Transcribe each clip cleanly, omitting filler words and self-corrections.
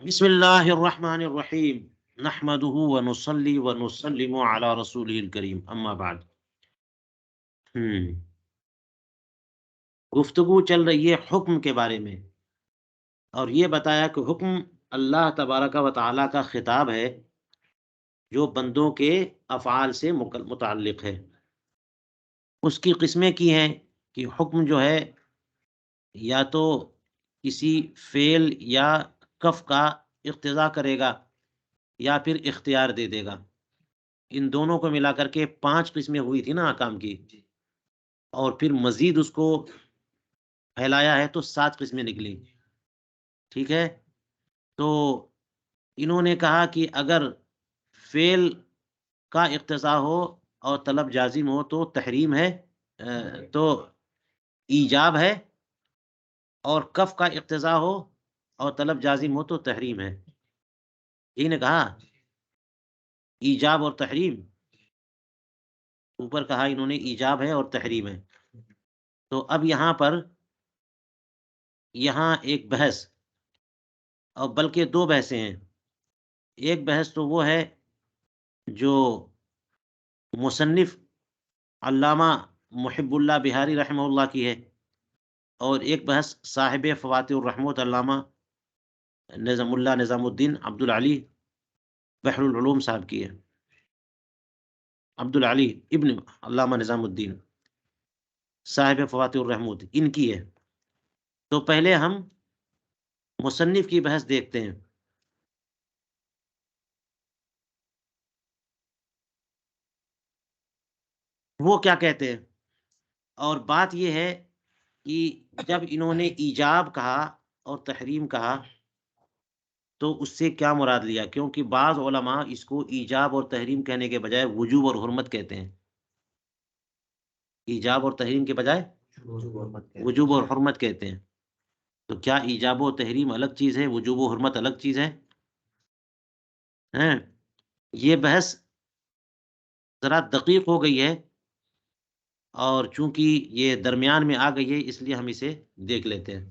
بسم اللہ الرحمن الرحیم نحمده ونصلی ونسلم علی رسولہ الکریم اما بعد۔ گفتگو چل رہی ہے حکم کے بارے میں، اور یہ بتایا کہ حکم اللہ تبارک و تعالی کا خطاب ہے جو بندوں کے افعال سے متعلق ہے۔ اس کی قسمیں کی ہیں کہ حکم جو ہے یا تو کسی فعل یا کف کا اقتضا کرے گا یا پھر اختیار دے دے گا۔ ان دونوں کو ملا کر کے 5 قسمیں ہوئی تھی نا احکام کی، اور پھر مزید اس کو پھیلایا ہے تو 7 قسمیں نکلی۔ ٹھیک ہے، تو انہوں نے کہا کہ اگر فعل کا اقتضا ہو اور طلب جازم ہو تو تحریم ہے، تو ایجاب ہے، اور کف کا اقتضا ہو اور طلب جازم ہو تو تحریم ہے۔ یہی نے کہا ایجاب اور تحریم، اوپر کہا انہوں نے ایجاب ہے اور تحریم ہے۔ تو اب یہاں پر ایک بحث، اور بلکہ 2 بحثیں ہیں۔ ایک بحث تو وہ ہے جو مصنف علامہ محب اللہ بہاری رحمہ اللہ کی ہے، اور ایک بحث صاحب فواتح الرحمت علامہ نظام الدین عبد العلی بحر العلوم صاحب کی ہے، عبد العلی ابن علامہ نظام الدین صاحب فواتح الرحمت، ان کی ہے۔ تو پہلے ہم مصنف کی بحث دیکھتے ہیں۔ وہ کیا کہتے ہیں، اور بات یہ ہے کہ جب انہوں نے ایجاب کہا اور تحریم کہا تو اس سے کیا مراد لیا، کیونکہ بعض علماء اس کو ایجاب اور تحریم کہنے کے بجائے وجوب اور حرمت کہتے ہیں۔ ایجاب اور تحریم کے بجائے وجوب اور حرمت کہتے ہیں۔ تو کیا ایجاب و تحریم الگ چیز ہے، وجوب و حرمت الگ چیز ہے؟ یہ بحث ذرا دقیق ہو گئی ہے، اور چونکہ یہ درمیان میں آ گئی ہے اس لیے ہم اسے دیکھ لیتے ہیں،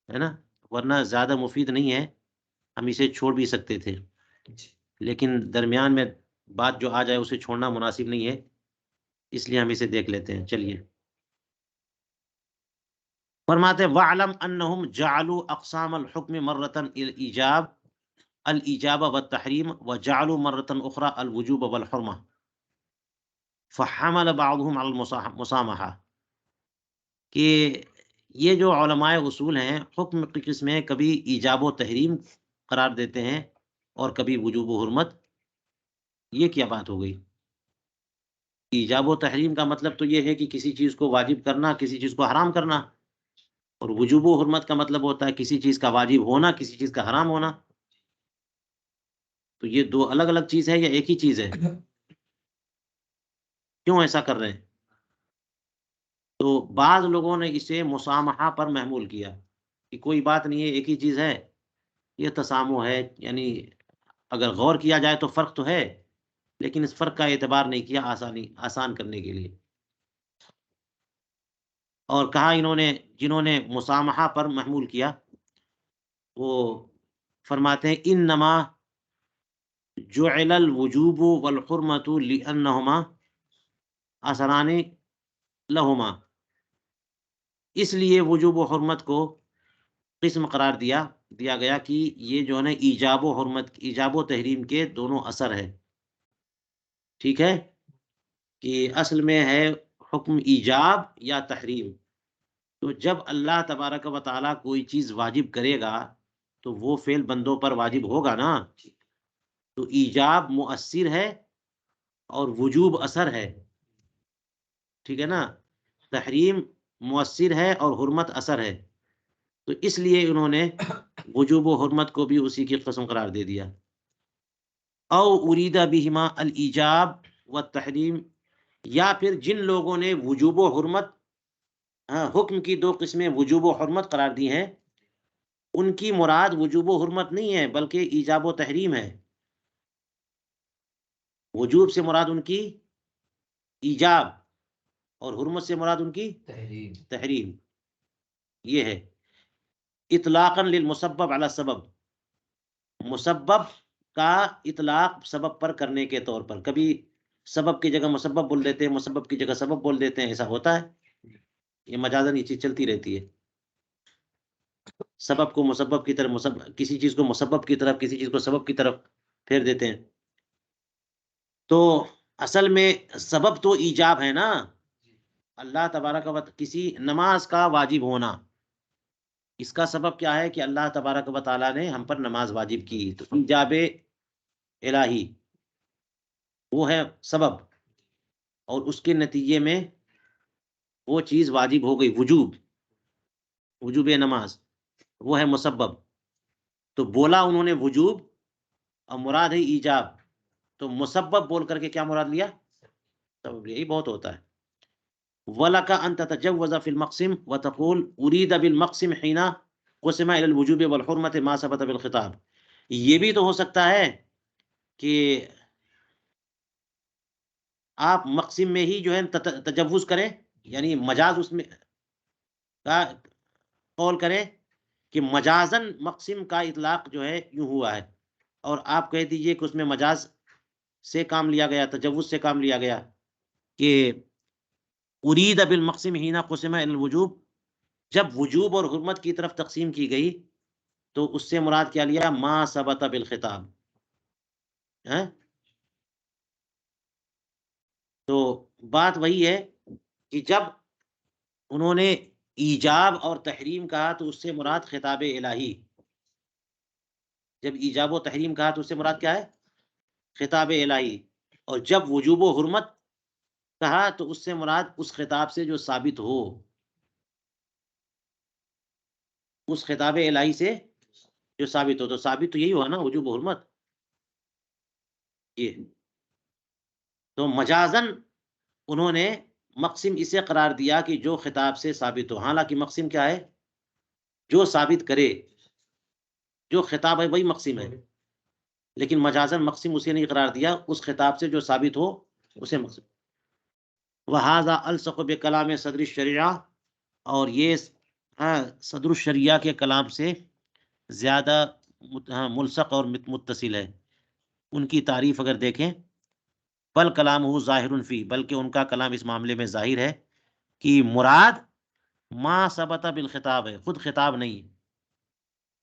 ہے نا، ورنہ زیادہ مفید نہیں ہے، ہم اسے چھوڑ بھی سکتے تھے، لیکن درمیان میں بات جو آ جائے اسے چھوڑنا مناسب نہیں ہے، اس لیے ہم اسے دیکھ لیتے ہیں۔ چلیے، فرماتے وَعْلَمْ أَنَّهُمْ جَعَلُوا أَقْسَامَ الْحُكْمِ مَرَّةً الْإِجَابَ وَالتَّحْرِيمَ وَجَعَلُوا مَرَّةً أُخْرَى الْوُجُوبَ وَالْحُرْمَةَ فَحَمَلَ بَعْضُهُمْ عَلَى الْمُسَامَحَةِ، کہ یہ جو علماء اصول ہیں حکم کی قسمیں کبھی ایجاب و تحریم قرار دیتے ہیں اور کبھی وجوب و حرمت۔ یہ کیا بات ہو گئی؟ ایجاب و تحریم کا مطلب تو یہ ہے کہ کسی چیز کو واجب کرنا، کسی چیز کو حرام کرنا، اور وجوب و حرمت کا مطلب ہوتا ہے کسی چیز کا واجب ہونا، کسی چیز کا حرام ہونا۔ تو یہ 2 الگ الگ چیز ہے یا ایک ہی چیز ہے؟ کیوں ایسا کر رہے ہیں؟ تو بعض لوگوں نے اسے مسامحہ پر محمول کیا کہ کوئی بات نہیں ہے، ایک ہی چیز ہے، یہ تسامح ہے، یعنی اگر غور کیا جائے تو فرق تو ہے، لیکن اس فرق کا اعتبار نہیں کیا آسان کرنے کے لیے۔ اور کہا جنہوں نے مسامحہ پر محمول کیا وہ فرماتے ہیں انما جعل الوجوب والحرمت لانہما اثران لہما، اس لیے وجوب و حرمت کو قسم قرار دیا گیا کہ یہ جو ہے نا ایجاب و تحریم کے دونوں اثر ہے۔ ٹھیک ہے، کہ اصل میں ہے حکم ایجاب یا تحریم۔ تو جب اللہ تبارک و تعالیٰ کوئی چیز واجب کرے گا تو وہ فعل بندوں پر واجب ہوگا نا، تو ایجاب مؤثر ہے اور وجوب اثر ہے، ٹھیک ہے نا، تحریم مؤثر ہے اور حرمت اثر ہے، تو اس لیے انہوں نے وجوب و حرمت کو بھی اسی کی قسم قرار دے دیا۔ او ارید بہما الایجاب والتحریم، یا پھر جن لوگوں نے وجوب و حرمت، حکم کی 2 قسمیں وجوب و حرمت قرار دی ہیں، ان کی مراد وجوب و حرمت نہیں ہے بلکہ ایجاب و تحریم ہے۔ وجوب سے مراد ان کی ایجاب، اور حرمت سے مراد ان کی تحریم، یہ ہے۔ اطلاقا للمسبب علی السبب، مسبب کا اطلاق سبب پر کرنے کے طور پر، کبھی سبب کی جگہ مسبب بول دیتے ہیں، مسبب کی جگہ سبب بول دیتے ہیں، ایسا ہوتا ہے، یہ مجازن یہ چیز چلتی رہتی ہے، سبب کو مسبب کی طرف، مسبب کسی چیز کو مسبب کی طرف، کسی چیز کو سبب کی طرف پھیر دیتے ہیں۔ تو اصل میں سبب تو ایجاب ہے نا، اللہ تبارک و کسی نماز کا واجب ہونا، اس کا سبب کیا ہے کہ اللہ تبارک و تعالیٰ نے ہم پر نماز واجب کی، تو ایجاب الہی وہ ہے سبب، اور اس کے نتیجے میں وہ چیز واجب ہو گئی، وجوب نماز، وہ ہے مسبب۔ تو بولا انہوں نے وجوب اور مراد ہے ایجاب، تو مسبب بول کر کے کیا مراد لیا؟ سبب، یہی بہت ہوتا ہے۔ وَلَكَ أَن تَتَجَوَّزَ فِي الْمَقْسِمِ وَتَقُولُ أُرِيدَ بِالْمَقْسِمِ حِينَ قُسِمَ إِلَى الْوُجُوبِ وَالْحُرْمَةِ مَا ثَبَتَ بِالْخِطَابِ، یہ بھی تو ہو سکتا ہے کہ آپ مقسم میں ہی جو ہے تجوز کریں، یعنی مجاز اس میں کا قول کریں کہ مجازن مقسم کا اطلاق جو ہے یوں ہوا ہے، اور آپ کہہ دیجئے کہ اس میں مجاز سے کام لیا گیا، تجوز سے کام لیا گیا، کہ ارید بالمقسم حین قسم الی الوجوب، جب وجوب اور حرمت کی طرف تقسیم کی گئی تو اس سے مراد کیا لیا؟ ما ثبت بالخطاب، تو بات وہی ہے کہ جب انہوں نے ایجاب اور تحریم کہا تو اس سے مراد خطاب الہی، جب ایجاب و تحریم کہا تو اس سے مراد کیا ہے؟ خطاب الہی، اور جب وجوب و حرمت کہا تو اس سے مراد اس خطاب سے جو ثابت ہو، اس خطاب الہی سے جو ثابت ہو، تو ثابت تو یہی ہوا نا، وجوب و حرمت، یہ تو مجازن انہوں نے مقسم اسے قرار دیا کہ جو خطاب سے ثابت ہو، حالانکہ مقسم کیا ہے؟ جو ثابت کرے، جو خطاب ہے وہی مقسم ہے، لیکن مجازن مقسم اسے نہیں قرار دیا، اس خطاب سے جو ثابت ہو اسے مقسم۔ وَهَذَا أَلْصَقُ بِكَلَامِ صدر الشریعہ، اور یہ صدر الشریعہ کے کلام سے زیادہ ملصق اور متصل ہے، ان کی تعریف اگر دیکھیں، بل کلام ہو ظاہر فی، بلکہ ان کا کلام اس معاملے میں ظاہر ہے کہ مراد ما ثبت بالخطاب ہے، خود خطاب نہیں،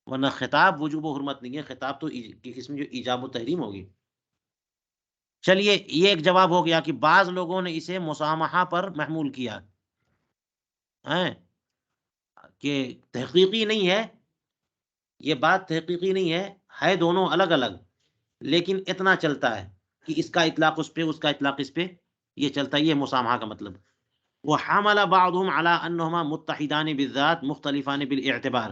ورنہ خطاب وجوب و حرمت نہیں ہے، خطاب تو اس میں جو ایجاب و تحریم ہوگی۔ چلیے یہ ایک جواب ہو گیا کہ بعض لوگوں نے اسے مسامحہ پر محمول کیا کہ تحقیقی نہیں ہے، یہ بات تحقیقی نہیں ہے، ہے دونوں الگ الگ، لیکن اتنا چلتا ہے کہ اس کا اطلاق اس پہ، اس کا اطلاق اس پہ، یہ چلتا ہے، یہ مسامحہ کا مطلب۔ وحمل بعضهم على انهما متحدان بالذات مختلفان بالاعتبار،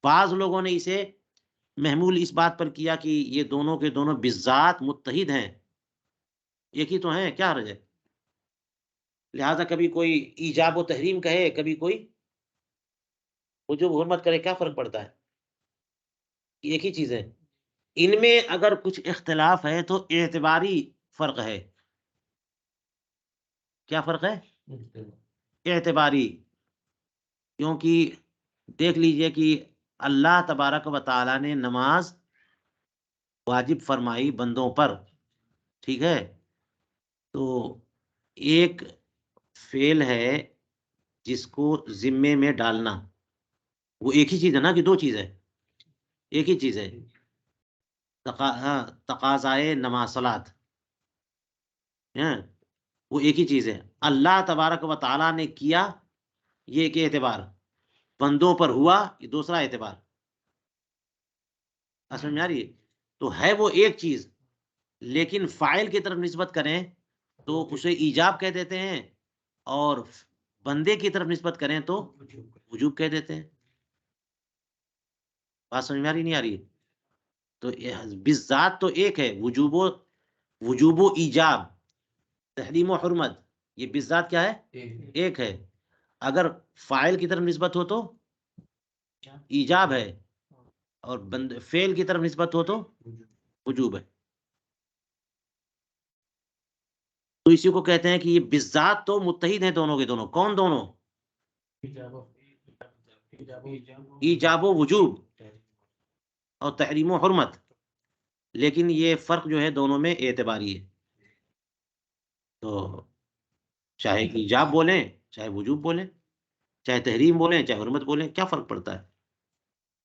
بعض لوگوں نے اسے محمول اس بات پر کیا کہ یہ دونوں کے دونوں بالذات متحد ہیں، ایک ہی تو ہیں، کیا حرج ہے؟ لہذا کبھی کوئی ایجاب و تحریم کہے، کبھی کوئی وجوب حرمت کرے، کیا فرق پڑتا ہے؟ ایک ہی چیز ہے، ان میں اگر کچھ اختلاف ہے تو اعتباری فرق ہے، کیا فرق ہے؟ اعتباری، کیونکہ دیکھ لیجئے کہ اللہ تبارک و تعالیٰ نے نماز واجب فرمائی بندوں پر، ٹھیک ہے، تو ایک فعل ہے جس کو ذمے میں ڈالنا، وہ ایک ہی چیز ہے نا کہ دو چیز ہے؟ ایک ہی چیز ہے، تقاضائے نماز صلاۃ، وہ ایک ہی چیز ہے، اللہ تبارک و تعالیٰ نے کیا، یہ ایک اعتبار، بندوں پر ہوا، یہ دوسرا اعتبار، سمجھ میں آ رہی ہے؟ تو ہے وہ ایک چیز، لیکن فاعل کی طرف نسبت کریں تو اسے ایجاب کہہ دیتے ہیں، اور بندے کی طرف نسبت کریں تو وجوب کہہ دیتے ہیں، بات سمجھ میں آ رہی نہیں آ رہی ہے؟ تو بالذات تو ایک ہے، وجوب و ایجاب، تحریم و حرمت، یہ بالذات کیا ہے؟ ایک ہے، اگر فاعل کی طرف نسبت ہو تو ایجاب ہے، اور فعل کی طرف نسبت ہو تو وجوب ہے، تو اسی کو کہتے ہیں کہ یہ بالذات تو متحد ہیں دونوں کے دونوں، کون دونوں؟ ایجاب و وجوب اور تحریم و حرمت، لیکن یہ فرق جو ہے دونوں میں اعتباری ہے. تو چاہے ایجاب بولیں چاہے وجوب بولیں، چاہے تحریم بولیں چاہے حرمت بولیں، کیا فرق پڑتا ہے؟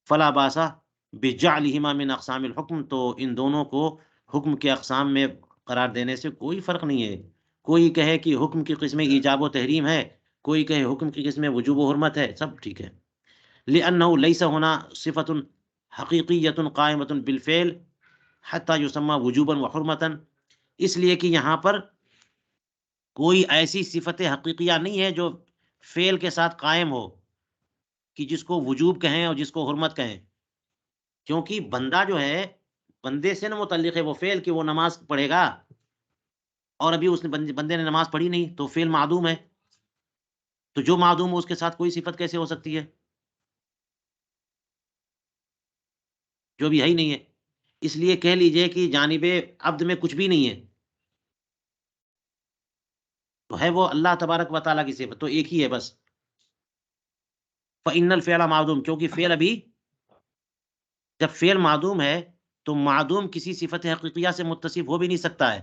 فلا باسا بجعلہما من اقسام الحکم، تو ان دونوں کو حکم کے اقسام میں قرار دینے سے کوئی فرق نہیں ہے. کوئی کہے کہ حکم کی قسم ایجاب و تحریم ہے، کوئی کہے حکم کی قسم وجوب و حرمت ہے، سب ٹھیک ہے. لأنه ليس هنا صفة حقیقیۃ قائمۃ بالفعل حتی یسمى وجوبا وحرمتا، اس لیے کہ یہاں پر کوئی ایسی صفت حقیقیہ نہیں ہے جو فعل کے ساتھ قائم ہو، کہ جس کو وجوب کہیں اور جس کو حرمت کہیں. کیونکہ بندہ جو ہے بندے سے نہ متعلق ہے وہ فعل، کہ وہ نماز پڑھے گا اور ابھی اس نے بندے نے نماز پڑھی نہیں، تو فعل معدوم ہے. تو جو معدوم ہو اس کے ساتھ کوئی صفت کیسے ہو سکتی ہے جو بھی ہے ہی نہیں ہے؟ اس لیے کہہ لیجئے کہ جانب عبد میں کچھ بھی نہیں ہے، تو ہے وہ اللہ تبارک و تعالیٰ کی صفت، تو ایک ہی ہے بس. فإن الفعل معدوم، کیونکہ فعل ابھی، جب فعل معدوم ہے تو معدوم کسی صفت حقیقیہ سے متصف ہو بھی نہیں سکتا ہے.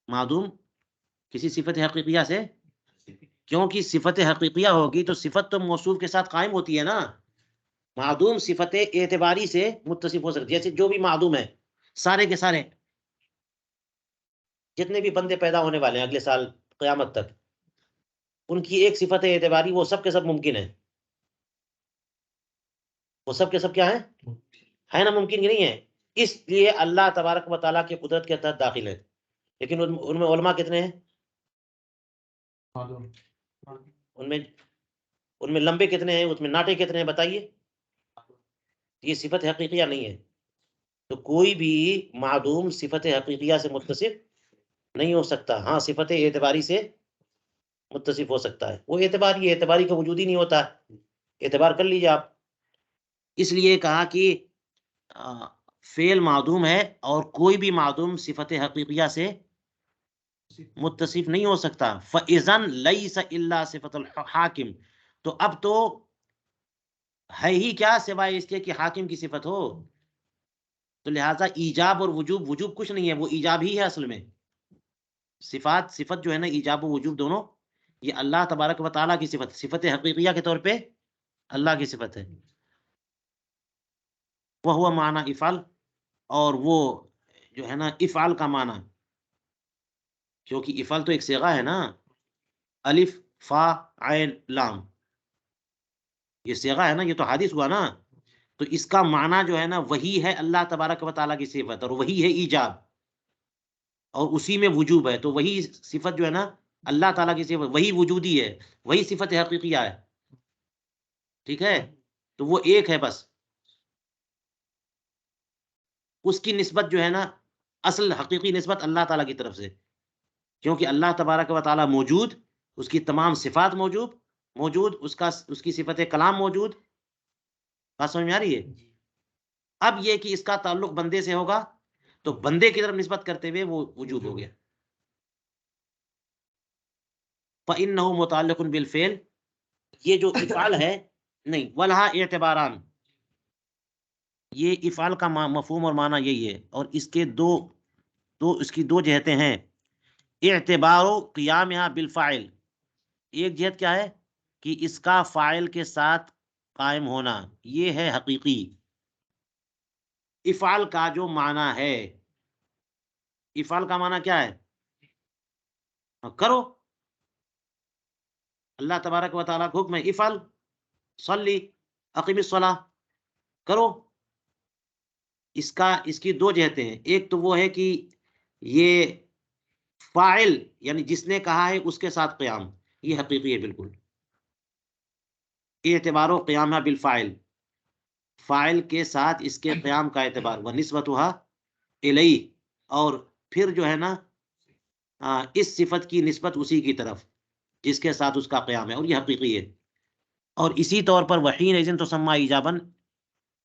معدوم کسی صفت حقیقیہ سے، کیونکہ صفت حقیقیہ ہوگی تو صفت تو موصوف کے ساتھ قائم ہوتی ہے نا. معدوم صفت اعتباری سے متصف ہو سکتی ہے، جیسے جو بھی معدوم ہے سارے کے سارے جتنے بھی بندے پیدا ہونے والے ہیں اگلے سال قیامت تک، ان کی ایک صفت اعتباری، وہ سب کے سب ممکن ہے. وہ سب کے سب کیا ہے نا ممکن ہی نہیں ہے. اس لیے اللہ تبارک و تعالیٰ کی قدرت کے تحت داخل ہے. لیکن ان میں علماء کتنے ہیں؟ ان میں لمبے کتنے ہیں، اس میں ناٹے کتنے ہیں، بتائیے. یہ صفت حقیقیہ نہیں ہے. تو کوئی بھی معدوم صفت حقیقیہ سے متصف نہیں ہو سکتا. ہاں صفت اعتباری سے متصف ہو سکتا ہے، وہ اعتباری کا وجود ہی نہیں ہوتا. اعتبار کر لیجیے آپ. اس لیے کہا کہ فعل معدوم ہے اور کوئی بھی معدوم صفت حقیقیہ سے متصف نہیں ہو سکتا. فَإِذَنْ لَيْسَ إِلَّا صِفَةُ الْحَاكِمِ، تو اب تو ہے ہی کیا سوائے اس کے کہ حاکم کی صفت ہو. تو لہٰذا ایجاب اور وجوب کچھ نہیں ہے، وہ ایجاب ہی ہے اصل میں. صفت جو ہے نا، ایجاب و وجوب دونوں، یہ اللہ تبارک و تعالیٰ کی صفت حقیقیہ کے طور پہ اللہ کی صفت ہے. وہ معنی افعل، اور وہ جو ہے نا افعال کا معنی، کیونکہ افعال تو ایک صیغہ ہے نا، الف فا عین لام، یہ صیغہ ہے نا، یہ تو حدیث ہوا نا. تو اس کا معنی جو ہے نا وہی ہے اللہ تبارک و تعالیٰ کی صفت، اور وہی ہے ایجاب، اور اسی میں وجوب ہے. تو وہی صفت جو ہے نا اللہ تعالیٰ کی صفت، وہی وجودی ہے، وہی صفت حقیقیہ ہے. ٹھیک ہے، تو وہ ایک ہے بس. اس کی نسبت جو ہے نا اصل حقیقی نسبت اللہ تعالیٰ کی طرف سے، کیونکہ اللہ تبارک و تعالیٰ موجود، اس کی تمام صفات موجود، اس کی صفت کلام موجود. بات سمجھ میں آ رہی ہے؟ اب یہ کہ اس کا تعلق بندے سے ہوگا تو بندے کی طرف نسبت کرتے ہوئے وہ وجود ہو گیا. فَإِنَّهُ مُتَعَلِّقٌ بِالْفِعْلِ، یہ جو افعال ہے نہیں، وَلَهَا اعتباران، یہ افعال کا مفہوم اور معنی یہی ہے، اور اس کے اس کی دو جہتیں ہیں. اعتبار قیامها بالفاعل، ایک جہت کیا ہے کہ اس کا فاعل کے ساتھ قائم ہونا، یہ ہے حقیقی. افعال کا جو معنی ہے، افعال کا معنی کیا ہے؟ کرو. اللہ تبارک و تعالیٰ کا حکم ہے افعل صلی اقیم الصلاۃ، کرو. اس کی دو جہتیں ہیں. ایک تو وہ ہے کہ یہ فاعل یعنی جس نے کہا ہے اس کے ساتھ قیام، یہ حقیقی ہے بالکل. اعتبار و قیامہ بالفاعل، فاعل کے ساتھ اس کے قیام کا اعتبار، وہ نسبتها الیہ، اور پھر جو ہے نا اس صفت کی نسبت اسی کی طرف جس کے ساتھ اس کا قیام ہے، اور یہ حقیقی ہے. اور اسی طور پر وحین اذن تسمى ایجابن،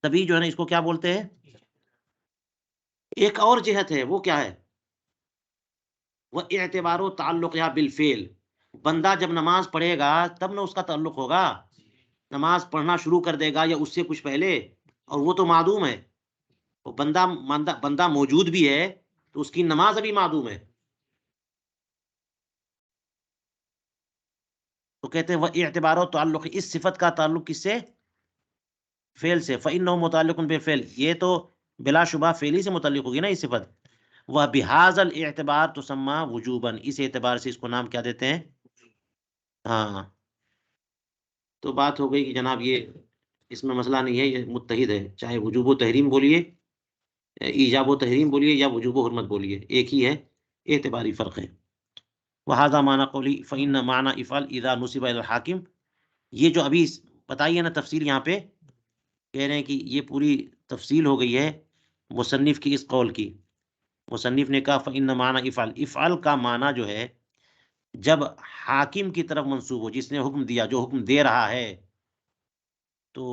تبھی جو ہے نا اس کو کیا بولتے ہیں. ایک اور جہت ہے، وہ کیا ہے؟ وہ اعتبار و تعلق یا بالفعل، بندہ جب نماز پڑھے گا تب نہ اس کا تعلق ہوگا. نماز پڑھنا شروع کر دے گا یا اس سے کچھ پہلے، اور وہ تو معدوم ہے، وہ بندہ موجود بھی ہے تو اس کی نماز ابھی معدوم ہے. تو کہتے ہیں وہ اعتبار و تعلق، اس صفت کا تعلق کس سے؟ فعل سے. فإنه متعلق بالفعل، یہ تو بلا شبہ فعل ہی سے متعلق ہوگی نا یہ صفت. وہ بہذا الاعتبار تسمى وجوبا، اس اعتبار سے اس کو نام کیا دیتے ہیں؟ ہاں. تو بات ہو گئی کہ جناب یہ اس میں مسئلہ نہیں ہے، یہ متحد ہے، چاہے وجوب و تحریم بولیے، ایجاب و تحریم بولیے، یا وجوب و حرمت بولیے، ایک ہی ہے، اعتباری فرق ہے. وہذا معنی قولی فإن معنی افعل اذا نسب الى الحاکم، یہ جو ابھی بتائی ہے نا تفصیل، یہاں پہ کہہ رہے ہیں کہ یہ پوری تفصیل ہو گئی ہے مصنف کی اس قول کی. مصنف نے کہا فإن معنی افعل، افعل کا معنی جو ہے جب حاکم کی طرف منسوب ہو، جس نے حکم دیا، جو حکم دے رہا ہے، تو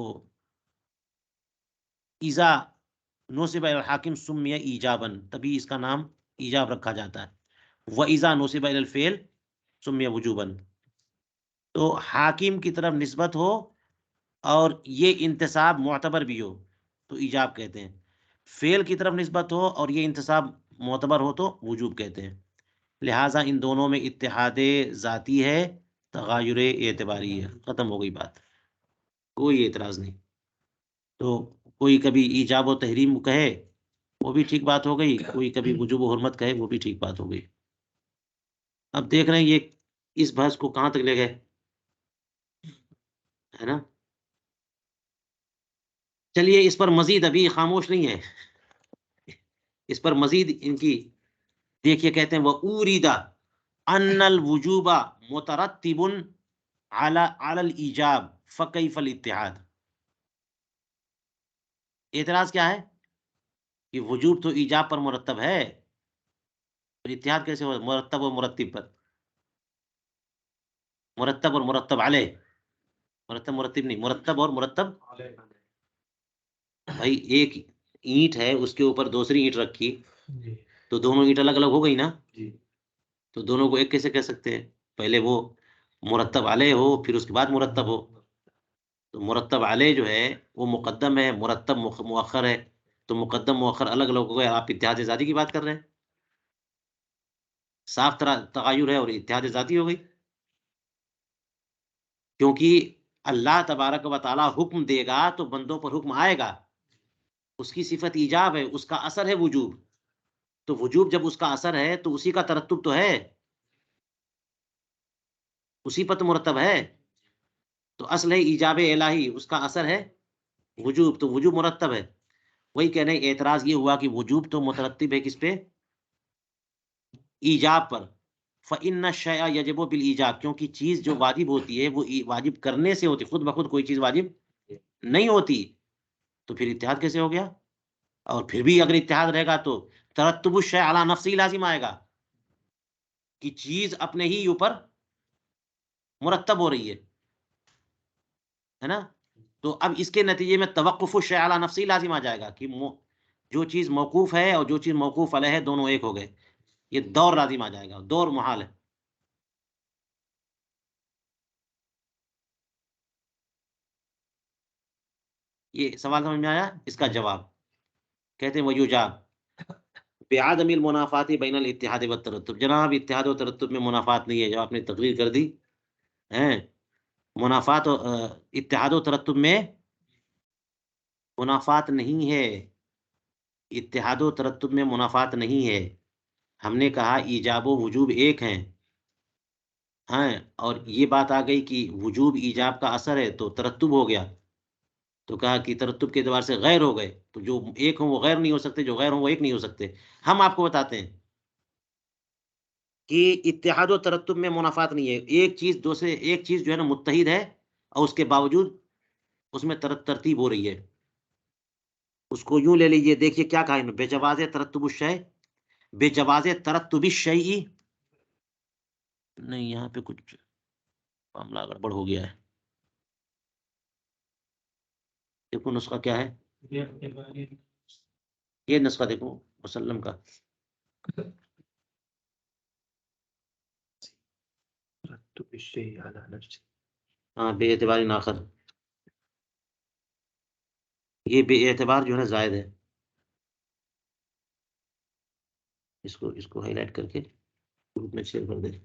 اذا نصب الى الحاکم سمی ایجابا، تبھی اس کا نام ایجاب رکھا جاتا ہے. واذا نصب الى الفعل سمی وجوبا، تو حاکم کی طرف نسبت ہو اور یہ انتساب معتبر بھی ہو تو ایجاب کہتے ہیں، فعل کی طرف نسبت ہو اور یہ انتساب معتبر ہو تو وجوب کہتے ہیں. لہٰذا ان دونوں میں اتحاد ذاتی ہے، تغیر اعتباری ہے. ختم ہو گئی بات، کوئی اعتراض نہیں. تو کوئی کبھی ایجاب و تحریم کہے وہ بھی ٹھیک بات ہو گئی، کوئی کبھی وجوب و حرمت کہے وہ بھی ٹھیک بات ہو گئی. اب دیکھ رہے ہیں یہ اس بحث کو کہاں تک لے گئے، ہے نا. چلیے اس پر مزید ابھی خاموش نہیں ہے، اس پر مزید ان کی دیکھیے. کہتے ہیں وہ اوریدا ان الوجوب مترتب علی الایجاب فکیف الاتحاد. اعتراض کیا ہے کہ وجوب تو ایجاب پر مرتب ہے، اور اتحاد کیسے ہو؟ مرتب و مرتب پر، مرتب اور مرتب علیہ، مرتب مرتب نہیں، مرتب اور مرتب. بھائی ایک اینٹ ہے، اس کے اوپر دوسری اینٹ رکھی تو دونوں اینٹ الگ الگ ہو گئی نا، تو دونوں کو ایک کیسے کہہ سکتے ہیں؟ پہلے وہ مرتب علیہ ہو پھر اس کے بعد مرتب ہو. تو مرتب علیہ جو ہے وہ مقدم ہے، مرتب مؤخر ہے، تو مقدم مؤخر الگ الگ ہو گئے. آپ اتحاد ذاتی کی بات کر رہے ہیں، صاف طرح تغیر ہے اور اتحاد ذاتی ہو گئی. کیونکہ اللہ تبارک و تعالیٰ حکم دے گا تو بندوں پر حکم آئے گا، اس کی صفت ایجاب ہے، اس کا اثر ہے وجوب. تو وجوب جب اس کا اثر ہے تو اسی کا ترتب تو ہے، اسی پر تو مرتب ہے. تو اصل ہے ایجاب الہی، اس کا اثر ہے وجوب، تو وجوب مرتب ہے. وہی کہنے اعتراض یہ ہوا کہ وجوب تو مترتب ہے کس پہ؟ ایجاب پر. فإن الشیء یجب بالایجاب، کیونکہ چیز جو واجب ہوتی ہے وہ واجب کرنے سے ہوتی، خود بخود کوئی چیز واجب نہیں ہوتی. تو پھر اتحاد کیسے ہو گیا؟ اور پھر بھی اگر اتحاد رہے گا تو ترتب الشیء علی نفسہ لازم آئے گا، کہ چیز اپنے ہی اوپر مرتب ہو رہی ہے نا. تو اب اس کے نتیجے میں توقف الشیء علی نفسہ لازم آ جائے گا، کہ جو چیز موقوف ہے اور جو چیز موقوف علیہ ہے دونوں ایک ہو گئے، یہ دور لازم آ جائے گا، دور محال ہے. یہ سوال سمجھ میں آیا؟ اس کا جواب کہتے ہیں ویوجاب بعدم المنافات بین الاتحاد والترتب. جناب اتحاد و ترتب میں منافات نہیں ہے، جو آپ نے تقریر کر دی ہیں. منافات اتحاد و ترتب میں منافات نہیں ہے، اتحاد و ترتب میں منافات نہیں ہے. ہم نے کہا ایجاب و وجوب ایک ہیں، ہاں، اور یہ بات آ گئی کہ وجوب ایجاب کا اثر ہے تو ترتب ہو گیا. تو کہا کہ ترتب کے اعتبار سے غیر ہو گئے، تو جو ایک ہوں وہ غیر نہیں ہو سکتے، جو غیر ہوں وہ ایک نہیں ہو سکتے. ہم آپ کو بتاتے ہیں کہ اتحاد و ترتب میں منافات نہیں ہے. ایک چیز دوسرے، ایک چیز جو ہے نا متحد ہے اور اس کے باوجود اس میں ترتیب ہو رہی ہے. اس کو یوں لے لیجیے، دیکھیے کیا کہا انہوں نے، بے جواز ترتب الشیء، بے جواز ترتب الشیء. نہیں یہاں پہ کچھ معاملہ گڑبڑ ہو گیا ہے. دیکھو نسخہ کیا ہے، یہ نسخہ دیکھو مسلم کا. ہاں بے اعتبار آخر، یہ بے اعتبار جو ہے نا زائد ہے. اس کو ہائی لائٹ کر کے گروپ میں شیئر کر دیں.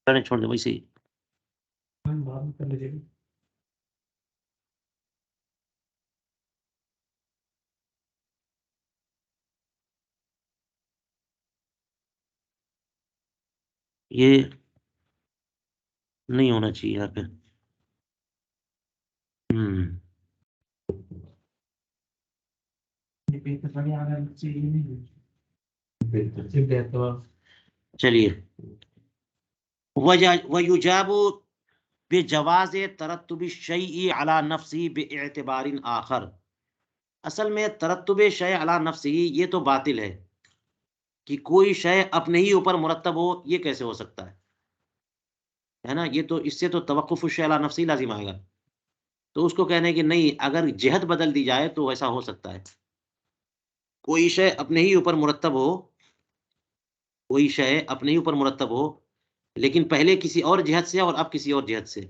چھوڑ دیں ویسے ہی. یہ نہیں ہونا چاہیے یہاں پہ. چلیے. وَيُجَابُ بِجَوَازِ ترتب الشَّيْءِ عَلَى نَفْسِهِ بِاعْتِبَارٍ آخر. اصل میں ترتب شیء علی نفسه یہ تو باطل ہے کہ کوئی شے اپنے ہی اوپر مرتب ہو. یہ کیسے ہو سکتا ہے نا؟ یہ تو اس سے تو توقف الشیء علی نفسه لازم آئے گا. تو اس کو کہنے کہ نہیں، اگر جہت بدل دی جائے تو ایسا ہو سکتا ہے. کوئی شے اپنے ہی اوپر مرتب ہو، کوئی شے اپنے ہی اوپر مرتب ہو، لیکن پہلے کسی اور جہت سے اور اب کسی اور جہت سے،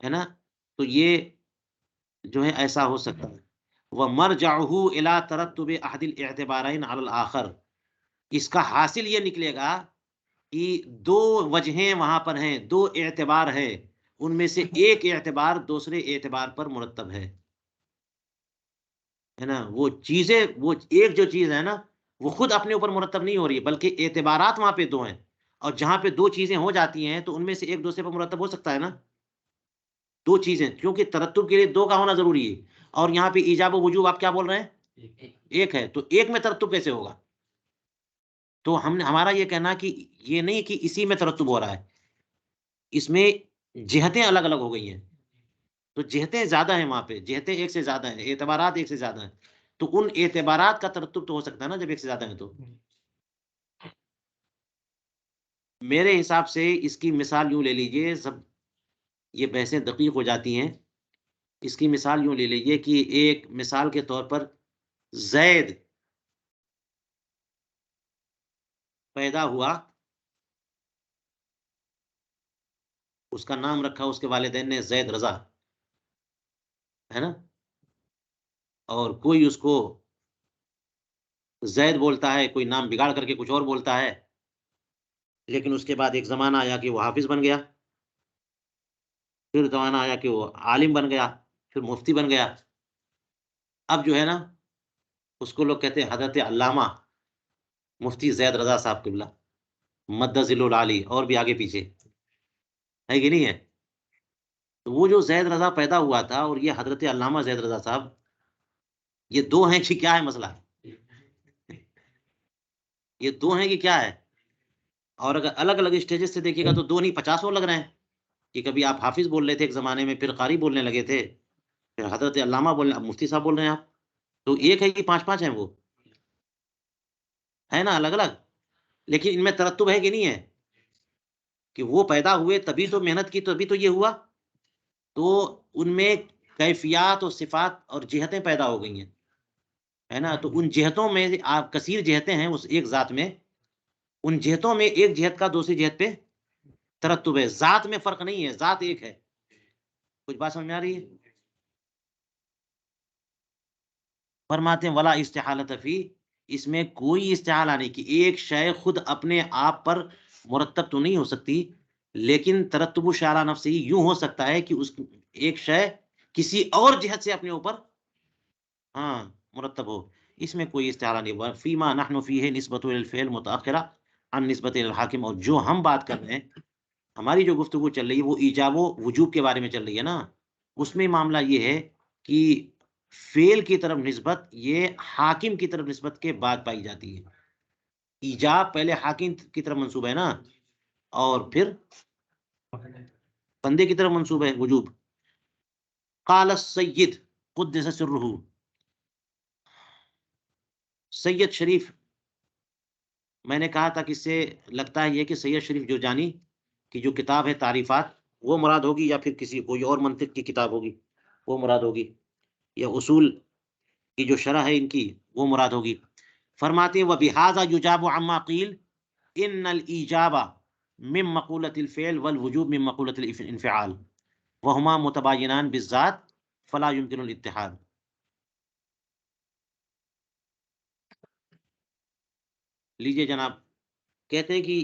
ہے نا؟ تو یہ جو ہے ایسا ہو سکتا ہے. وَمَرْجَعُهُ إِلَىٰ تَرَتُّبِ أَحَدِ الْاِعْتِبَارَيْنِ عَلَى الْآخَرِ. اس کا حاصل یہ نکلے گا کہ دو وجہیں وہاں پر ہیں، دو اعتبار ہیں، ان میں سے ایک اعتبار دوسرے اعتبار پر مرتب ہے نا؟ وہ چیزیں، وہ ایک جو چیز ہے نا، وہ خود اپنے اوپر مرتب نہیں ہو رہی ہے، بلکہ اعتبارات وہاں پہ دو ہیں. اور جہاں پہ دو چیزیں ہو جاتی ہیں تو ان میں سے ایک دوسرے پر مرتب ہو سکتا ہے نا. دو چیزیں، کیونکہ ترتب کے لیے دو کا ہونا ضروری ہے. اور یہاں پہ ایجاب و وجوب آپ کیا بول رہے ہیں؟ ایک ہے. تو ایک میں ترتب کیسے ہوگا؟ تو ہمارا یہ کہنا کہ یہ نہیں کہ اسی میں ترتب ہو رہا ہے، اس میں جہتیں الگ الگ ہو گئی ہیں. تو جہتیں زیادہ ہیں وہاں پہ، جہتیں ایک سے زیادہ ہیں، اعتبارات ایک سے زیادہ ہیں. تو ان اعتبارات کا ترتب تو ہو سکتا ہے نا جب ایک سے زیادہ ہیں. تو میرے حساب سے اس کی مثال یوں لے لیجئے، سب یہ بحثیں دقیق ہو جاتی ہیں. اس کی مثال یوں لے لیجئے کہ ایک مثال کے طور پر زید پیدا ہوا، اس کا نام رکھا اس کے والدین نے زید رضا، ہے نا؟ اور کوئی اس کو زید بولتا ہے، کوئی نام بگاڑ کر کے کچھ اور بولتا ہے. لیکن اس کے بعد ایک زمانہ آیا کہ وہ حافظ بن گیا، پھر زمانہ آیا کہ وہ عالم بن گیا، پھر مفتی بن گیا. اب جو ہے نا، اس کو لوگ کہتے ہیں حضرت علامہ مفتی زید رضا صاحب قبلہ مد ذل العالی، اور بھی آگے پیچھے ہے کہ نہیں ہے. تو وہ جو زید رضا پیدا ہوا تھا اور یہ حضرت علامہ زید رضا صاحب، یہ دو ہیں کہ کیا ہے مسئلہ؟ یہ دو ہیں کہ کیا ہے؟ اور اگر الگ الگ اسٹیجز سے دیکھیے گا تو دو نہیں 50 اور لگ رہے ہیں. کہ کبھی آپ حافظ بول رہے تھے ایک زمانے میں، پھر قاری بولنے لگے تھے، پھر حضرت علامہ بول رہے، اب مفتی صاحب بول رہے ہیں آپ. تو ایک ہے کہ پانچ پانچ ہیں؟ وہ ہے نا الگ الگ، لیکن ان میں ترتب ہے کہ نہیں ہے؟ کہ وہ پیدا ہوئے تبھی تو محنت کی، تبھی تو یہ ہوا. تو ان میں کیفیات اور صفات اور جہتیں پیدا ہو گئی ہیں، ہے نا؟ تو ان جہتوں میں آپ کثیر جہتیں ہیں اس ایک ذات میں، ان جہتوں میں ایک جہت کا دوسری جہت پہ ترتب ہے. ذات میں فرق نہیں ہے، ذات ایک ہے. کچھ بات سمجھ میں آ رہی ہے؟ فرماتے ہیں ولا استحالۃ فی، اس میں کوئی استحالہ نہیں کہ ایک شے خود اپنے آپ پر مرتب تو نہیں ہو سکتی، لیکن ترتب الشیء علی نفسہ یوں ہو سکتا ہے کہ اس ایک شے کسی اور جہت سے اپنے اوپر ہاں مرتب ہو. اس میں کوئی استعارہ نہیں. فیما نحن فیہ نسبۃ الفعل متأخرہ عن نسبۃ الحاکم. اور جو ہم بات کر رہے ہیں، ہماری جو گفتگو چل رہی ہے وہ ایجاب و وجوب کے بارے میں چل رہی ہے نا. اس میں معاملہ یہ ہے کہ فعل کی طرف نسبت یہ حاکم کی طرف نسبت کے بعد پائی جاتی ہے. ایجاب پہلے حاکم کی طرف منسوب ہے نا، اور پھر بندے کی طرف منسوب ہے وجوب. قال السید قدس سرہ، سید شریف، میں نے کہا تھا کہ اس سے لگتا ہے یہ کہ سید شریف جو جانی کی جو کتاب ہے تعریفات، وہ مراد ہوگی، یا پھر کسی کوئی اور منطق کی کتاب ہوگی وہ مراد ہوگی، یا اصول کی جو شرح ہے ان کی وہ مراد ہوگی. فرماتے ہیں وَبِهَذَا يُجَابُ عَمَّا قِيلَ إِنَّ الْإِيجَابَ من مقولة الفعل والوجوب من مقولة الانفعال وهما متباينان بالذات فلا يمكن الاتحاد. لیجئے جناب، کہتے ہیں کہ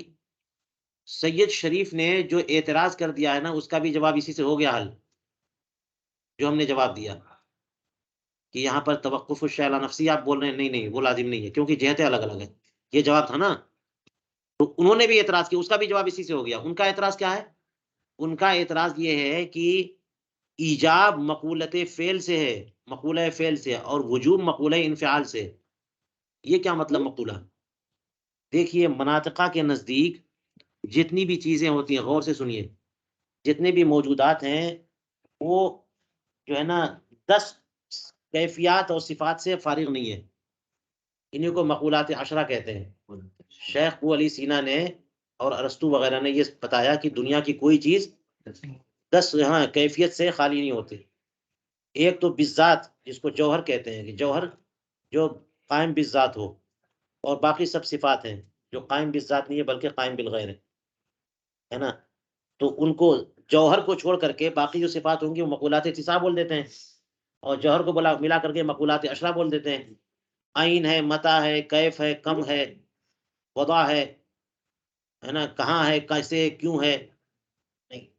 سید شریف نے جو اعتراض کر دیا ہے نا، اس کا بھی جواب اسی سے ہو گیا حل، جو ہم نے جواب دیا کہ یہاں پر توقف الشیء علی نفسی آپ بول رہے ہیں، نہیں نہیں وہ لازم نہیں ہے کیونکہ جہتیں الگ الگ ہیں، یہ جواب تھا نا. تو انہوں نے بھی اعتراض کیا، اس کا بھی جواب اسی سے ہو گیا. ان کا اعتراض کیا ہے؟ ان کا اعتراض یہ ہے کہ ایجاب مقولت فعل سے ہے، مقولہ فعل سے، اور وجوب مقولہ انفعال سے. یہ کیا مطلب مقولہ؟ دیکھیے مناطقہ کے نزدیک جتنی بھی چیزیں ہوتی ہیں، غور سے سنیے، جتنے بھی موجودات ہیں وہ جو ہے نا 10 کیفیات اور صفات سے فارغ نہیں ہے. انہیں کو مقولات عشرہ کہتے ہیں. شیخ ابو علی سینا نے اور ارسطو وغیرہ نے یہ بتایا کہ دنیا کی کوئی چیز 10 کیفیت سے خالی نہیں ہوتی. ایک تو بالذات، جس کو جوہر کہتے ہیں، کہ جوہر جو قائم بالذات ہو، اور باقی سب صفات ہیں جو قائم بالذات نہیں ہے بلکہ قائم بالغیر ہے نا. تو ان کو جوہر کو چھوڑ کر کے باقی جو صفات ہوں گی وہ مقولات تسعہ بول دیتے ہیں، اور جوہر کو ملا کر کے مقولات عشرہ بول دیتے ہیں. عین ہے، متا ہے، کیف ہے، کم ہے، وضع ہے نا، کہاں ہے، کیسے، کیوں ہے،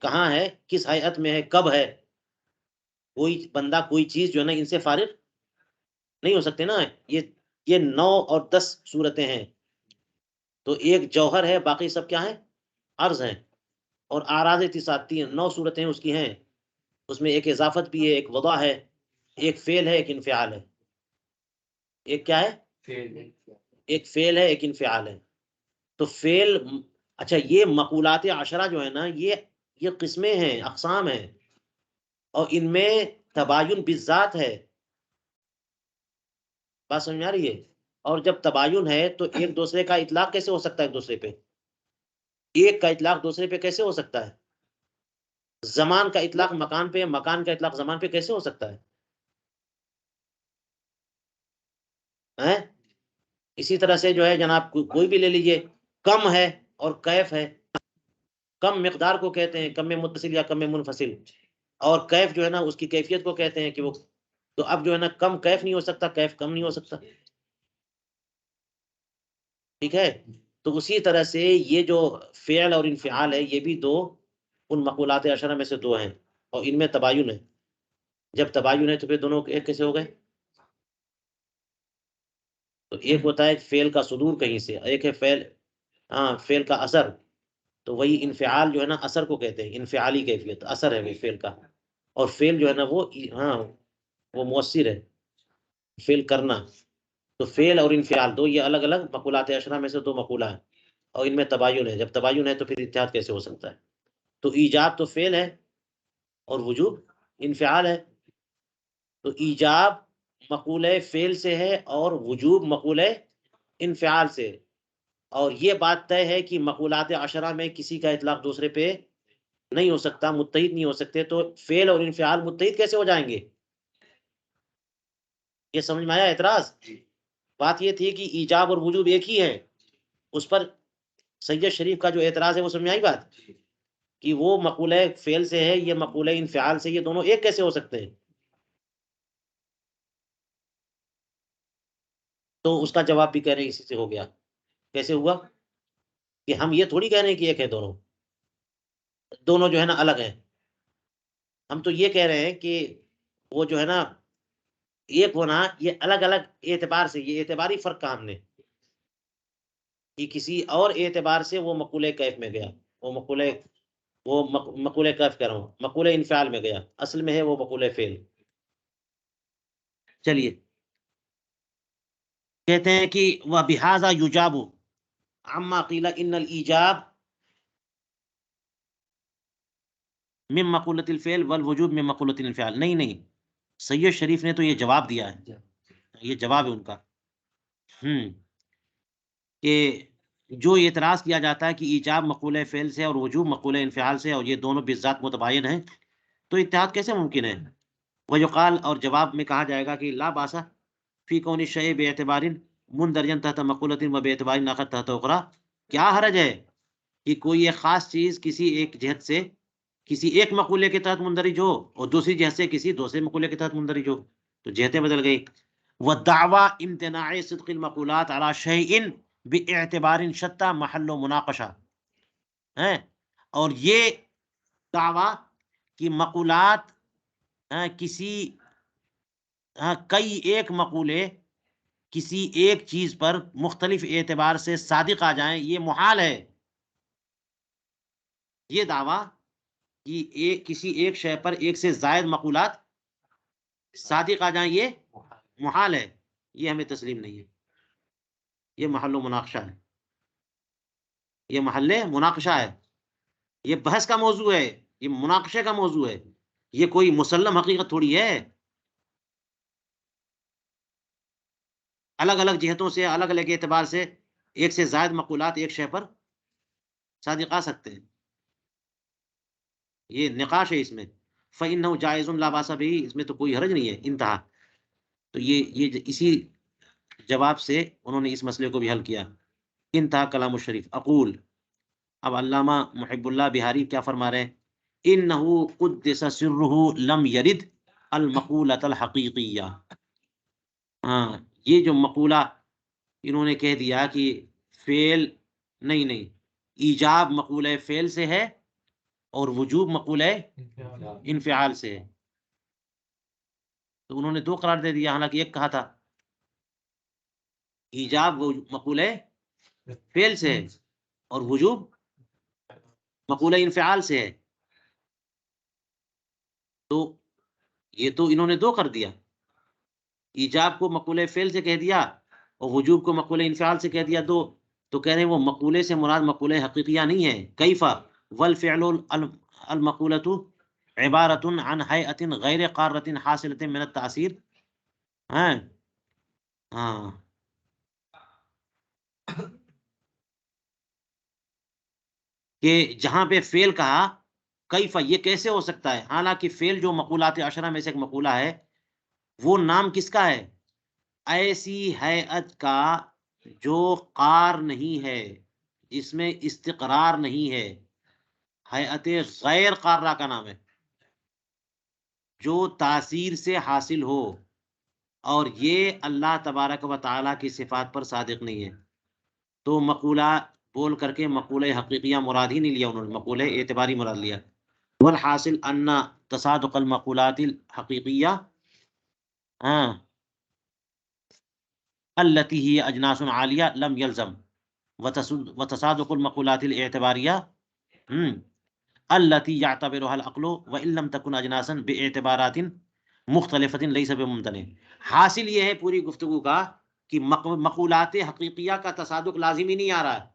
کہاں ہے، کس ہیئت میں ہے، کب ہے. کوئی بندہ کوئی چیز جو ہے نا ان سے فارغ نہیں ہو سکتے نا. یہ 9 اور 10 صورتیں ہیں. تو ایک جوہر ہے، باقی سب کیا ہیں؟ عرض ہیں. اور آراز اتصال 9 صورتیں اس کی ہیں، اس میں ایک اضافت بھی ہے، ایک وضع ہے، ایک فعل ہے، ایک انفعال ہے. ایک کیا ہے؟ ایک فعل ہے، ایک انفعال ہے. تو فعل، اچھا یہ مقولات عشرہ جو ہے نا، یہ قسمیں ہیں، اقسام ہیں، اور ان میں تباین بالذات ہے. بات سمجھ میں آ رہی ہے؟ اور جب تباین ہے تو ایک دوسرے کا اطلاق کیسے ہو سکتا ہے؟ ایک دوسرے پہ ایک کا اطلاق دوسرے پہ کیسے ہو سکتا ہے؟ زمان کا اطلاق مکان پہ، مکان کا اطلاق زمان پہ کیسے ہو سکتا ہے؟ اسی طرح سے جو ہے جناب کوئی بھی لے لیجئے، کم ہے اور کیف ہے. کم مقدار کو کہتے ہیں کم متصل یا کم منفصل، اور کیف جو ہے نا اس کی کیفیت کو کہتے ہیں کہ وہ. تو اب جو ہے نا کم کیف نہیں ہو سکتا، کیف کم نہیں ہو سکتا. ٹھیک ہے. تو اسی طرح سے یہ جو فعل اور انفعال ہے، یہ بھی دو ان مقولات عشرہ میں سے دو ہیں، اور ان میں تباین ہے. جب تباین ہے تو پھر دونوں ایک کیسے ہو گئے؟ تو ایک ہوتا ہے فعل کا صدور کہیں سے، ایک ہے فعل کا اثر. تو وہی انفعال جو ہے نا اثر کو کہتے ہیں، انفعالی کیفیت اثر ہے وہ فعل کا. اور فعل جو ہے نا وہ مؤثر ہے، فعل کرنا. تو فعل اور انفعال دو، یہ الگ الگ مقولات عشرہ میں سے دو مقولہ ہیں، اور ان میں تباین ہے. جب تباین ہے تو پھر اتحاد کیسے ہو سکتا ہے؟ تو ایجاب تو فعل ہے اور وجوب انفعال ہے. تو ایجاب مقولہ فعل سے ہے اور وجوب مقولہ انفعال سے. اور یہ بات طے ہے کہ مقولات عشرہ میں کسی کا اطلاق دوسرے پہ نہیں ہو سکتا، متحد نہیں ہو سکتے. تو فعل اور انفعال متحد کیسے ہو جائیں گے؟ یہ سمجھ میں آیا اعتراض؟ بات یہ تھی کہ ایجاب اور وجوب ایک ہی ہے. اس پر سید شریف کا جو اعتراض ہے وہ سمجھ میں آئی بات؟ کہ وہ مقولہ فعل سے ہے، یہ مقولہ انفعال سے، یہ دونوں ایک کیسے ہو سکتے ہیں؟ تو اس کا جواب بھی کہہ رہے ہیں اسی سے ہو گیا. کیسے ہوا؟ کہ ہم یہ تھوڑی کہہ رہے ہیں کہ ایک ہے، دونوں جو ہے نا الگ ہیں. ہم تو یہ کہہ رہے ہیں کہ وہ جو ہے نا ایک ہونا، یہ الگ الگ اعتبار سے، یہ اعتباری فرق کا ہم نے کہ کسی اور اعتبار سے وہ مقولہ کیف میں گیا، وہ مقولہ کیف کہہ رہا ہوں، مقولہ انفعال میں گیا، اصل میں ہے وہ مقولہ فعل. چلیے کہتے ہیں کہ وَبِهَذَا يُجَابُ عَمَّا قِيلَ إِنَّ الْإِيجَابَ من مقولۃ الفعل والوجوب من مقولۃ الانفعال. نہیں سید شریف نے تو یہ جواب دیا ہے، یہ جواب ہے ان کا کہ جو اعتراض کیا جاتا ہے کہ ایجاب مقولہ فعل سے اور وجوب مقولہ انفعال سے، اور یہ دونوں بالذات متباین ہیں، تو اتحاد کیسے ممکن ہے؟ ویقال، اور جواب میں کہا جائے گا کہ لا باسا فی کون الشیء باعتبار مندرجا تحت مقولۃ و باعتبار آخر تحت اخری. کیا حرج ہے کہ کوئی ایک خاص چیز کسی ایک جہت سے کسی ایک مقولے کے تحت مندرج ہو اور دوسری جہت سے کسی دوسرے مقولے کے تحت مندرج ہو، تو جہتیں بدل گئی. والدعوى امتناع صدق المقولات على شيء باعتبار شتى محل مناقشہ ہے. اور یہ دعویٰ کہ مقولات کسی کئی ایک مقولے کسی ایک چیز پر مختلف اعتبار سے صادق آ جائیں، یہ محال ہے. یہ دعویٰ کہ کسی ایک شے پر ایک سے زائد مقولات صادق آ جائیں، یہ محال ہے، یہ ہمیں تسلیم نہیں ہے. یہ محل مناقشہ ہے، یہ محل مناقشہ ہے، یہ بحث کا موضوع ہے، یہ مناقشے کا موضوع ہے، یہ کوئی مسلم حقیقت تھوڑی ہے. الگ الگ جہتوں سے الگ الگ اعتبار سے ایک سے زائد مقولات ایک شے پر صادق آ سکتے ہیں. یہ نقاش ہے اس میں. فَإِنَّهُ جَائِزٌ لَا بَأْسَ بِهِ، اس میں تو کوئی حرج نہیں ہے. انتہا. تو یہ اسی جواب سے انہوں نے اس مسئلے کو بھی حل کیا. انتہا کلام الشریف. اقول، اب علامہ محب اللہ بہاری کیا فرما رہے ہیں؟ إِنَّهُ قُدِّسَ سِرُّهُ لَمْ يَرِدْ الْمَقُولَةَ الْحَقِيقِيَّةَ. ہاں، یہ جو مقولہ انہوں نے کہہ دیا کہ فعل نہیں ایجاب مقولہ فعل سے ہے اور وجوب مقولہ انفعال سے ہے، تو انہوں نے دو قرار دے دیا، حالانکہ ایک کہا تھا. ایجاب مقولہ فعل سے ہے اور وجوب مقولہ انفعال سے ہے. تو یہ تو انہوں نے دو کر دیا، ایجاب کو مقولہ فعل سے کہہ دیا اور وجوب کو مقولہ انفعال سے کہہ دیا. تو کہہ رہے ہیں وہ مقولے سے مراد مقولہ حقیقیہ نہیں ہے. کیفا والفعل المقولۃ عبارۃ عن ہیئۃ غیر قارۃ حاصلۃ من التاثیر. ہاں کہ جہاں پہ فعل کہا کیفا، یہ کیسے ہو سکتا ہے، حالانکہ فعل جو مقولات عشرہ میں سے ایک مقولہ ہے، وہ نام کس کا ہے؟ ایسی ہیئت کا جو قار نہیں ہے، جس میں استقرار نہیں ہے. ہیئت غیر قارہ کا نام ہے، جو تاثیر سے حاصل ہو، اور یہ اللہ تبارک و تعالیٰ کی صفات پر صادق نہیں ہے. تو مقولہ بول کر کے مقولہ حقیقیہ مراد ہی نہیں لیا انہوں نے، مقولہ اعتباری مراد لیا. والحاصل ان تصادق المقولات الحقیقیہ التي هي اجناس عالیہ لم يلزم وتصادق المقولات الاعتباریہ التي يعتبرها العقل وان لم تكن اجناسا باعتبارات مختلفة ليس بممتنع. حاصل یہ ہے پوری گفتگو کا کہ مقولات حقیقیہ کا تصادق لازم ہی نہیں آ رہا ہے.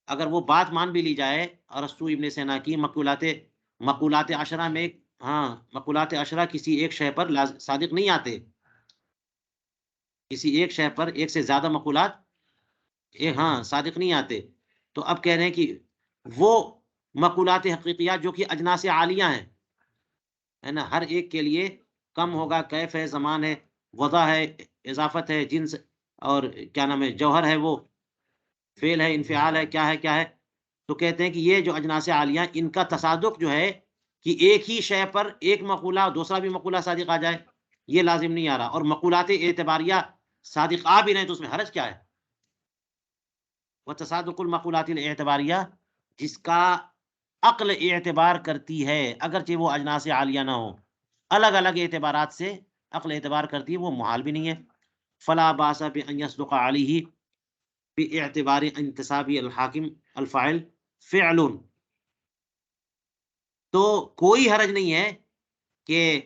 اگر وہ بات مان بھی لی جائے ارسطو ابن سینا کی مقولات عشرہ میں، مقولات عشرہ کسی ایک شے پر صادق نہیں آتے، کسی ایک شے پر ایک سے زیادہ مقولات صادق نہیں آتے. تو اب کہہ رہے ہیں کہ وہ مقولات حقیقیہ جو کہ اجناس عالیہ ہیں، ہے نا، ہر ایک کے لیے کم ہوگا، کیف ہے، زمان ہے، وضع ہے، اضافت ہے، جنس، اور کیا نام ہے، جوہر ہے، وہ فعل ہے، انفعال ہے، کیا ہے. تو کہتے ہیں کہ یہ جو اجناس عالیہ، ان کا تصادق جو ہے کہ ایک ہی شے پر ایک مقولہ دوسرا بھی مقولہ صادق آ جائے، یہ لازم نہیں آ رہا. اور مقولات اعتباریہ صادق آ بھی رہے تو اس میں حرج کیا ہے؟ وتصادق المقولات الاعتباریہ، جس کا عقل اعتبار کرتی ہے اگرچہ وہ اجناس عالیہ نہ ہو، الگ الگ اعتبارات سے عقل اعتبار کرتی ہے، وہ محال بھی نہیں ہے. فلا باس بان يصدق علیہ باعتبار انتصاب الحاکم الفاعل فعل. تو کوئی حرج نہیں ہے کہ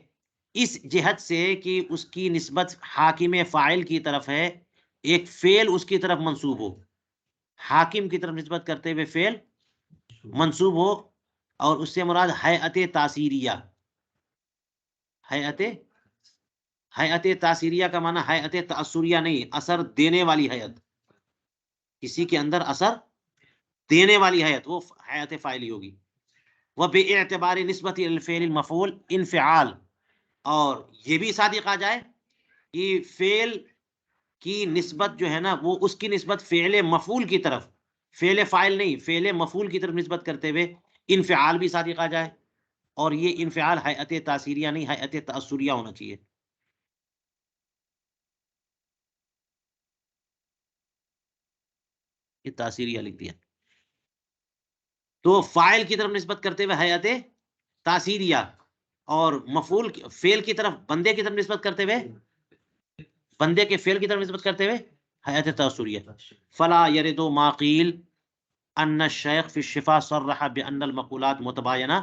اس جہت سے کہ اس کی نسبت حاکم فاعل کی طرف ہے، ایک فعل اس کی طرف منسوب ہو، حاکم کی طرف نسبت کرتے ہوئے فعل منسوب ہو، اور اس سے مراد ہیئت تاثیریہ. ہیئت تاثیریہ کا معنی ہیئت تأثریہ نہیں، اثر دینے والی ہیئت، کسی کے اندر اثر دینے والی ہیئت، وہ ہیئت فاعلی ہوگی. وباعتبار نسبت الفعل المفعول انفعال، اور یہ بھی صادق آ جائے کہ فعل کی نسبت جو ہے نا، وہ اس کی نسبت فعل مفعول کی طرف فعل فاعل نہیں، فعل مفعول کی طرف نسبت کرتے ہوئے انفعال بھی صادق آ جائے، اور یہ انفعال ہیئت تاثیریہ نہیں، ہیئت تأثریہ ہونا چاہیے. یہ تاثیریہ لکھ دیا. تو فاعل کی طرف نسبت کرتے ہوئے ہیئت تاثیریہ، اور مفعول فعل کی طرف، بندے کی طرف نسبت کرتے ہوئے، بندے کے فعل کی طرف نسبت کرتے ہوئے حیات تأثریہ. فلا یرد ما قیل ان الشیخ فی الشفا صرح بان المقولات متباینہ،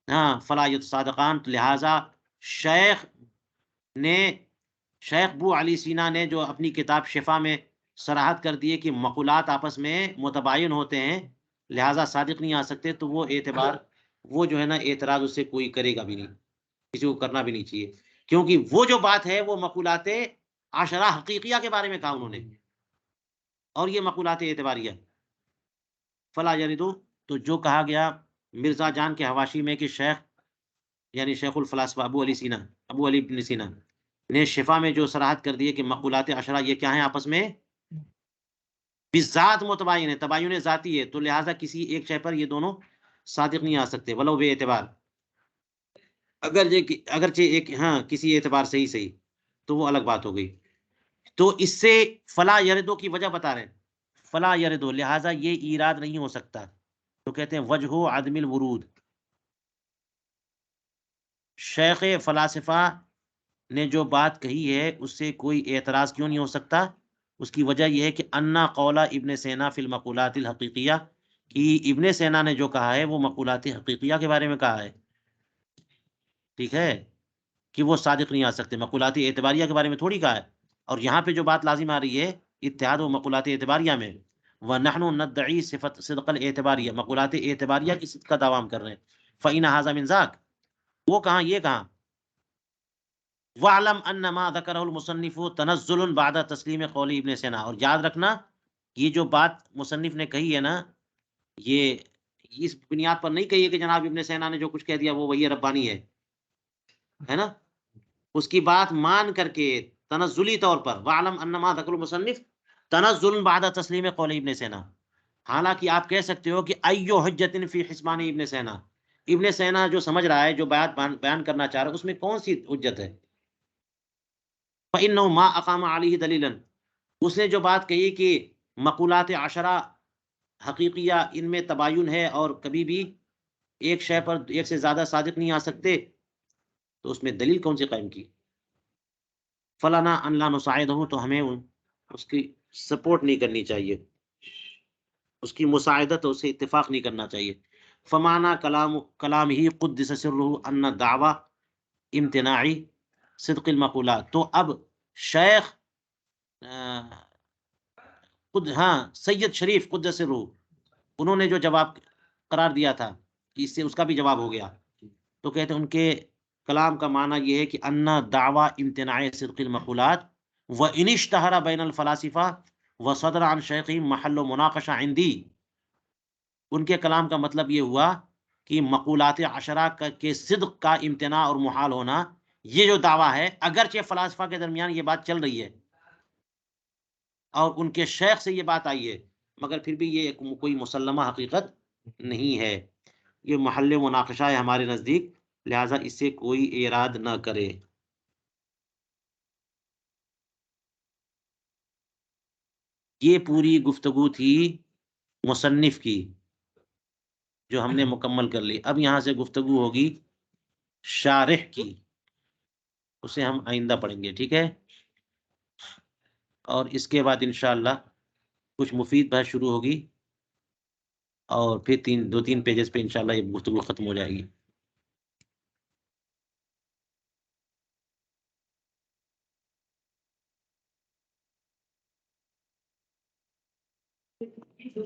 ہاں فلا یتصادقان. لہذا شیخ نے، شیخ بو علی سینا نے جو اپنی کتاب شفا میں صراحت کر دی ہے کہ مقولات آپس میں متباین ہوتے ہیں، لہذا صادق نہیں آ سکتے، تو وہ اعتبار، وہ جو ہے نا اعتراض اس سے کوئی کرے گا بھی نہیں، کسی کو کرنا بھی نہیں چاہیے، کیونکہ وہ جو بات ہے وہ مقولات عشرہ حقیقیہ کے بارے میں کہا انہوں نے، اور یہ مقولات اعتباریہ. فلا یردو، تو جو کہا گیا مرزا جان کے حواشی میں کہ شیخ، یعنی شیخ الفلاسفہ ابو علی سینا، ابو علی بن سینا نے شفا میں جو صراحت کر دی ہے کہ مقولات عشرہ یہ کیا ہیں، آپس میں بذات متباین ہے، تباین ذاتی ہے، تو لہٰذا کسی ایک شے پر یہ دونوں صادق نہیں آ سکتے، ولو بے اعتبار، اگرچہ ایک، ہاں کسی اعتبار سے ہی صحیح، تو وہ الگ بات ہو گئی. تو اس سے فلا یردو کی وجہ بتا رہے ہیں، فلا یردو لہٰذا یہ ایراد نہیں ہو سکتا، تو کہتے ہیں وجہ عدم الورود. شیخ فلاسفہ نے جو بات کہی ہے اس سے کوئی اعتراض کیوں نہیں ہو سکتا؟ اس کی وجہ یہ ہے کہ انا قولا ابن سینا فی المقولات الحقیقیہ، کہ ابن سینا نے جو کہا ہے وہ مقولات حقیقیہ کے بارے میں کہا ہے، ٹھیک ہے، کہ وہ صادق نہیں آ سکتے، مقولات اعتباریہ کے بارے میں تھوڑی کہا ہے. اور یہاں پہ جو بات لازم آ رہی ہے اتحاد و مقولات اعتباریہ میں، وَنَحْنُ نَدَّعِي صِدْقَ الْاعْتِبَاریہ، مقولات اعتباریہ کی صدق کا دعویٰ ہم کر رہے ہیں. فَإِنَّ هَذَا مِنْ ذَاكَ، وہ کہاں، یہ کہاں. وَاعْلَمْ أَنَّ مَا ذَكَرَهُ الْمُصَنِّفُ تَنَزُّلٌ بَعْدَ تَسْلِيمِ قَوْلِ ابن سینا، اور یاد رکھنا یہ جو بات مصنف نے کہی ہے نا، یہ اس بنیاد پر نہیں کہی ہے کہ جناب ابن سینا نے جو کچھ کہہ دیا وہ وہی ربانی ہے نا، اس کی بات مان کر کے تنزلی طور پر، وَاعْلَمْ أَنَّ مَا ذَكَرَهُ الْمُصَنِّفُ تَنَزُّلٌ بَعْدَ تَسْلِيمِ قَوْلِ ابن سینا. حالانکہ آپ کہہ سکتے ہو کہ ایو حجت فی حسبان ابن سینا، ابن سینا جو سمجھ رہا ہے، جو بات بیان کرنا چاہ رہا ہے، اس میں کون سی حجت ہے؟ فَإِنَّهُ مَا أَقَامَ عَلَيْهِ دَلِيلًا، اس نے جو بات کہی کہ مقولات عشرہ حقیقیہ ان میں تباین ہے اور کبھی بھی ایک شے پر ایک سے زیادہ صادق نہیں آ سکتے، تو اس میں دلیل کون سی قائم کی؟ فلانا ان لا نساعدہ، تو ہمیں اس کی سپورٹ نہیں کرنی چاہیے، اس کی مساعدت، اس سے اتفاق نہیں کرنا چاہیے. فمانا کلام ہی قدس سرہ ان دعوی امتناعی صدق المقولات. تو اب شیخ ہاں سید شریف قدس سرہ، انہوں نے جو جواب قرار دیا تھا کہ اس سے اس کا بھی جواب ہو گیا، تو کہتے ہیں ان کے کلام کا معنی یہ ہے کہ ان دعوی امتناع صدق المقولات وان اشتہر بین الفلاسفہ وصدر عن شیخی محل مناقشہ عندی. ان کے کلام کا مطلب یہ ہوا کہ مقولات عشرہ کے صدق کا امتناع اور محال ہونا، یہ جو دعویٰ ہے، اگرچہ فلاسفہ کے درمیان یہ بات چل رہی ہے اور ان کے شیخ سے یہ بات آئی ہے، مگر پھر بھی یہ کوئی مسلمہ حقیقت نہیں ہے، یہ محل مناقشہ ہے ہمارے نزدیک، لہٰذا اس سے کوئی اعراض نہ کرے. یہ پوری گفتگو تھی مصنف کی جو ہم نے مکمل کر لی. اب یہاں سے گفتگو ہوگی شارح کی، اسے ہم آئندہ پڑھیں گے، ٹھیک ہے، اور اس کے بعد انشاءاللہ کچھ مفید بحث شروع ہوگی، اور پھر دو تین پیجز پہ انشاءاللہ یہ گفتگو ختم ہو جائے گی.